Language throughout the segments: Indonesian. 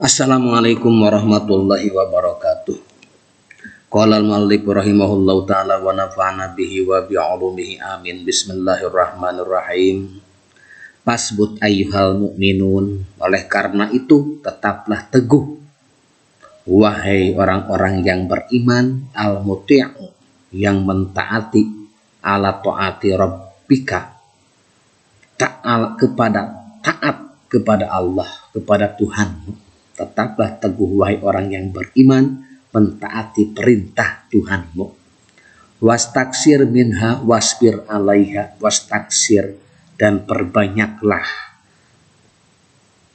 Assalamualaikum warahmatullahi wabarakatuh. Qala al-muallif rahimahullahu taala wa nafa'ana bihi wa bi 'ulumihi amin. Bismillahirrahmanirrahim. Pasbut ayyuhal mu'minun, oleh karena itu tetaplah teguh wahai orang-orang yang beriman, al-muti'u, yang mentaati, ala taati rabbika, taat kepada Allah, kepada Tuhanmu. Tetaplah teguh wahai orang yang beriman, mentaati perintah Tuhanmu. Wastaksir minha wasbir alaiha, wastaksir, dan perbanyaklah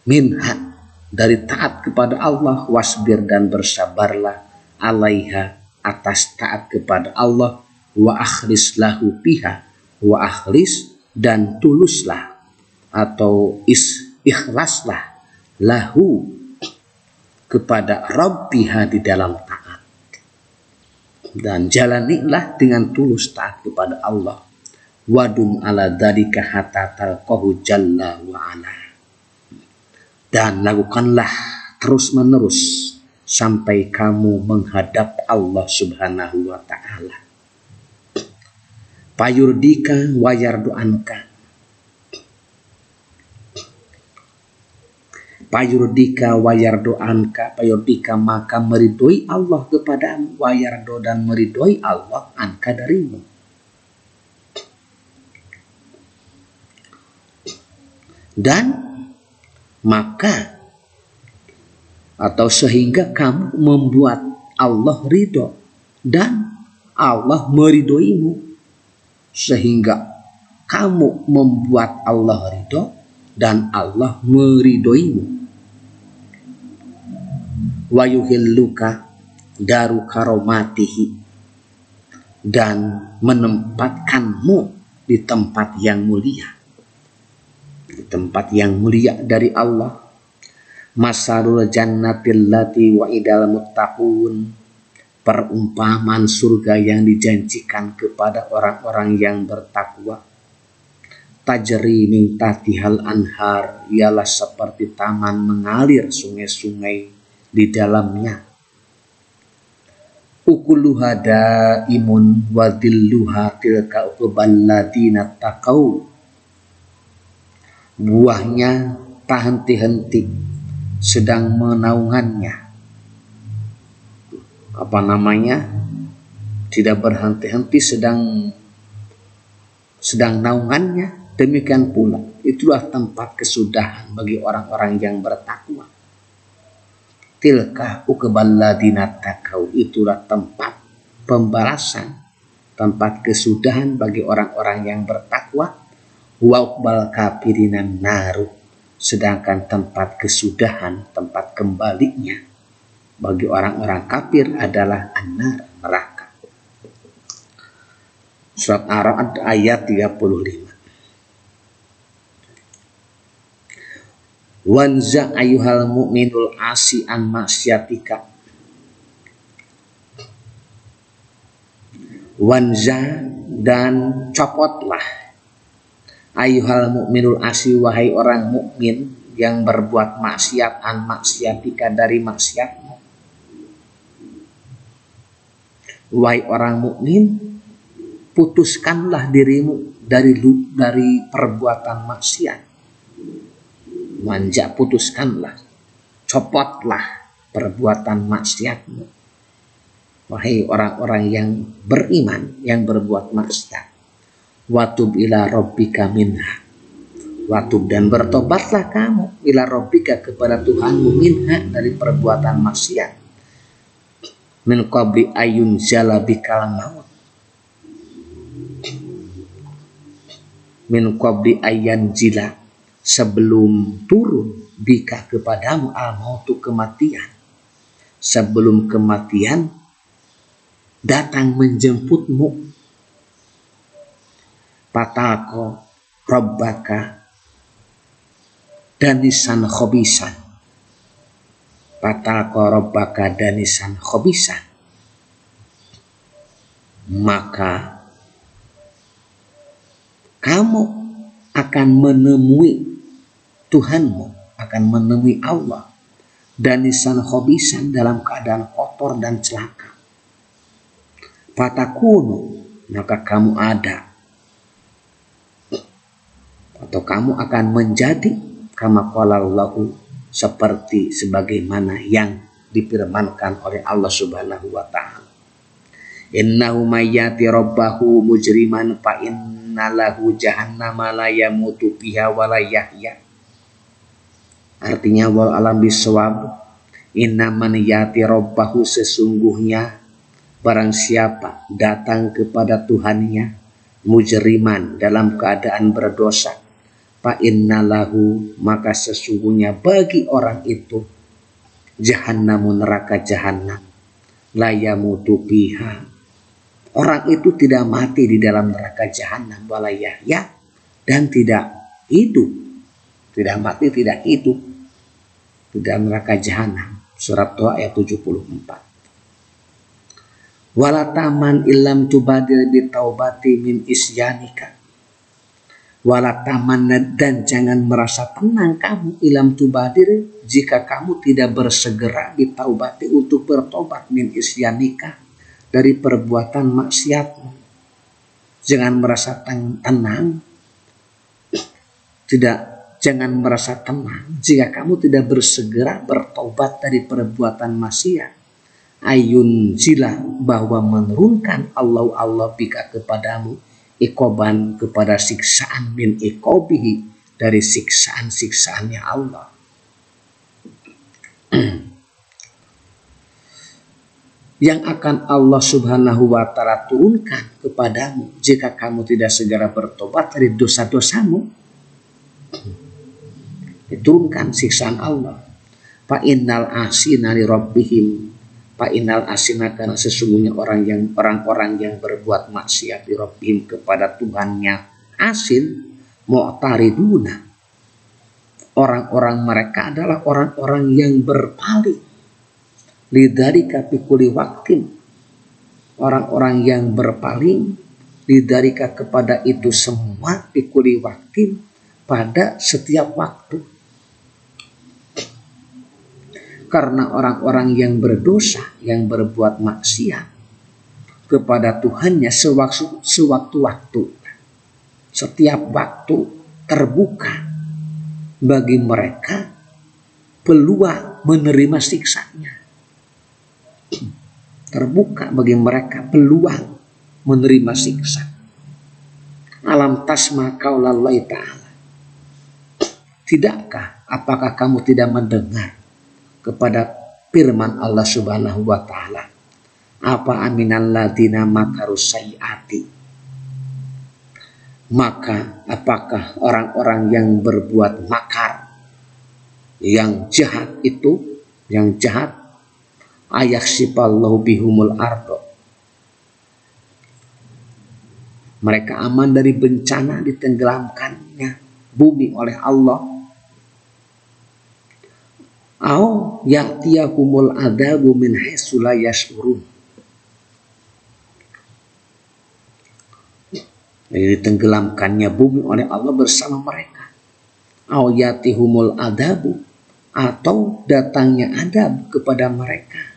minha, dari taat kepada Allah, wasbir, dan bersabarlah, alaiha, atas taat kepada Allah, wa akhlis lahu biha, wa akhlis, dan tuluslah atau ikhlaslah lahu, kepada Rabbiha, di dalam taat, dan jalanilah dengan tulus taat kepada Allah. Wadum ala dzalika hatta talqahu jalla wa ala, dan lakukanlah terus menerus sampai kamu menghadap Allah subhanahu wa ta'ala. Payurdika wa yardu'anka, payurdika wayardo anka, payurdika, maka meridoi Allah kepadamu, wayardo, dan meridoi Allah anka darimu. Dan maka atau sehingga kamu membuat Allah ridho dan Allah meridoimu, sehingga kamu membuat Allah ridho dan Allah meridoimu. Wa yuhilluka daru karomatihi, dan menempatkanmu di tempat yang mulia, di tempat yang mulia dari Allah. Masarul jannatil lati wa idal muttaqun, perumpamaan surga yang dijanjikan kepada orang-orang yang bertakwa. Tajri min tahtihal anhar, ialah seperti taman mengalir sungai-sungai di dalamnya. Ukuluha daimun wa dhilluha tilka uqbal ladina taqau, buahnya tak henti-henti, sedang menaungannya, tidak berhenti-henti, sedang naungannya. Demikian pula itulah tempat kesudahan bagi orang-orang yang bertakwa. Tilka uqbal ladina taqau, itulah tempat pembalasan, tempat kesudahan bagi orang-orang yang bertakwa. Wa uqbal kafirinan naru, sedangkan tempat kesudahan, tempat kembalinya bagi orang-orang kafir adalah an-nar, neraka. Surat Ar-Ra'd ayat 35. Wanza ayyuhal mu'minul asi an maksiatika, wanza, dan copotlah, ayyuhal mu'minul asi, wahai orang mukmin yang berbuat maksiat, an maksiatika, dari maksiatmu. Wahai orang mukmin, putuskanlah dirimu dari perbuatan maksiat. Manja, putuskanlah, copotlah perbuatan maksiatmu, wahai orang-orang yang beriman yang berbuat maksiat. Watub ila rabbika minha, watub, dan bertobatlah kamu, ila rabbika, kepada Tuhanmu, minha, dari perbuatan maksiat. Min qabli ayun zala bikal maut, min qabli ayan zila, sebelum turun, bika, kepadamu, al-mautu, kematian, sebelum kematian datang menjemputmu. Patako rabbaka danisan khobisan, patako rabbaka danisan khobisan, maka kamu akan menemui Tuhanmu, akan menemui Allah danisan khobisan dalam keadaan kotor dan celaka. Fatakunu, maka kamu ada atau kamu akan menjadi kama qala Allahu, seperti sebagaimana yang difirmankan oleh Allah Subhanahu wa taala. Innahu mayyati rabbahu mujriman fa innalahu jahannama la yamutu fiha wa la yahya. Artinya wal alam bisawab, inna man yati rabbahu, sesungguhnya barang siapa datang kepada Tuhannya mujriman dalam keadaan berdosa, fa innalahu, maka sesungguhnya bagi orang itu jahannamu, neraka jahanam, la yamutu fiha, orang itu tidak mati di dalam neraka jahanam, wala yahya, dan tidak hidup, tidak mati, tidak hidup di dalam neraka jahanam. Surat Toha ayat 74. Wala taman illam tubadir bitaubati min isyanika. Wala taman, dan jangan merasa tenang kamu, ilam tubadir, jika kamu tidak bersegera bitaubati, untuk bertobat, min isyanika, dari perbuatan maksiatmu. Jangan merasa tenang, jangan merasa tenang jika kamu tidak bersegera bertobat dari perbuatan maksiat. Ayun sila, bahwa menurunkan Allah bika kepadamu, ikoban, kepada siksaan, min ikobihi, dari siksaan-siksaannya Allah. Yang akan Allah Subhanahu wa ta'ala turunkan kepadamu jika kamu tidak segera bertobat dari dosa-dosamu. Diturunkan siksaan Allah. Fa innal asina li rabbihim, fa innal asina, karena sesungguhnya orang-orang yang berbuat maksiat li rabbihim, kepada Tuhannya, asin, mu'tariduna, orang-orang mereka adalah orang-orang yang berpaling, lidzalika fi kulli waqtin, orang-orang yang berpaling, lidzalika, kepada itu semua, fi kulli waqtin, pada setiap waktu. Karena orang-orang yang berdosa, yang berbuat maksiat kepada Tuhannya sewaktu-waktu, setiap waktu terbuka bagi mereka peluang menerima siksanya. Terbuka bagi mereka peluang menerima siksa. Alam tasma qaulallahi ta'ala, tidakkah, apakah kamu tidak mendengar kepada firman Allah Subhanahu wa ta'ala, apa aminal ladina makarus sayiati, maka apakah orang-orang yang berbuat makar, yang jahat itu, yang jahat, ayaksifallahu bihumul ardo, mereka aman dari bencana ditenggelamkannya bumi oleh Allah. Au ya'tiyahumul adabu min haitsu la yash'urun, ditenggelamkannya bumi oleh Allah bersama mereka. Au ya'tihumul adabu, atau datangnya adab kepada mereka,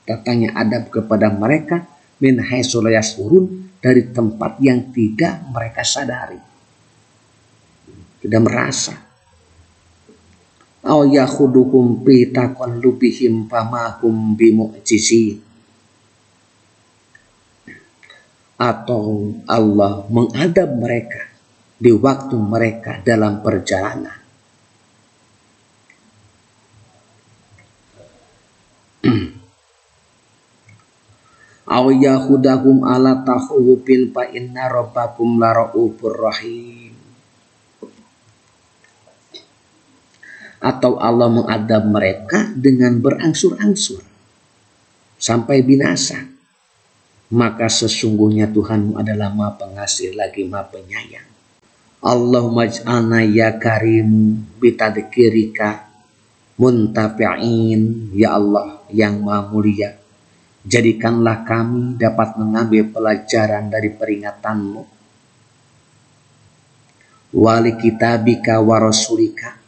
datangnya adab kepada mereka, min haitsu la yash'urun, dari tempat yang tidak mereka sadari, tidak merasa. Aw yakhuduhum fi taqallubihim famahum bimu'jizin, atau Allah mengadab mereka di waktu mereka dalam perjalanan. Aw yakhudahum ala takhawufin fa inna rabbakum la ra'ufur rahim, atau Allah mengadab mereka dengan berangsur-angsur sampai binasa, maka sesungguhnya Tuhanmu adalah Maha Pengasih lagi Maha Penyayang. Allahumma ij'alna ya karim bitadhkirika muntafi'in, ya Allah yang Maha Mulia, jadikanlah kami dapat mengambil pelajaran dari peringatanmu, wali kitabika wa rasulika,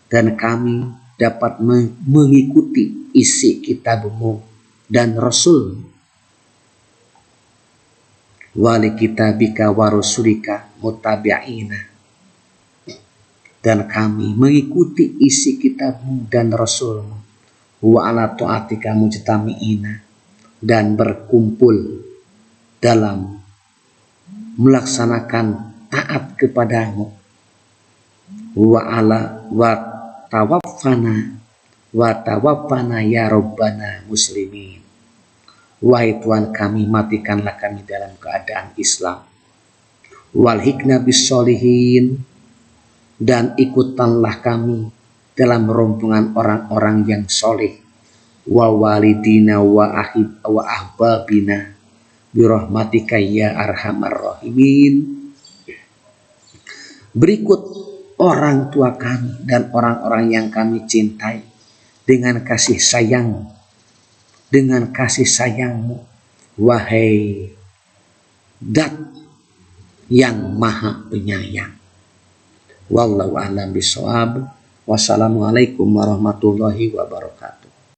dan kami dapat mengikuti isi kitabmu dan Rasul. Wali kitabika wa rasulika mutabi'ina, dan kami mengikuti isi kitabmu dan Rasulmu. Wa ala ta'atika mujtami'ina, dan berkumpul dalam melaksanakan taat kepadamu. Wa tawaffana ya Rabbana muslimin. Wahai Tuhan kami, matikanlah kami dalam keadaan Islam. Wal hikna bis solihin, dan ikutanlah kami dalam rombongan orang-orang yang soleh. Wa walidina wa ahbabina birahmatika ya arhamar rahimin. Berikut orang tua kami dan orang-orang yang kami cintai dengan kasih sayangmu, wahai Dat yang maha penyayang. Wallahu a'lam bishawab. Wassalamualaikum warahmatullahi wabarakatuh.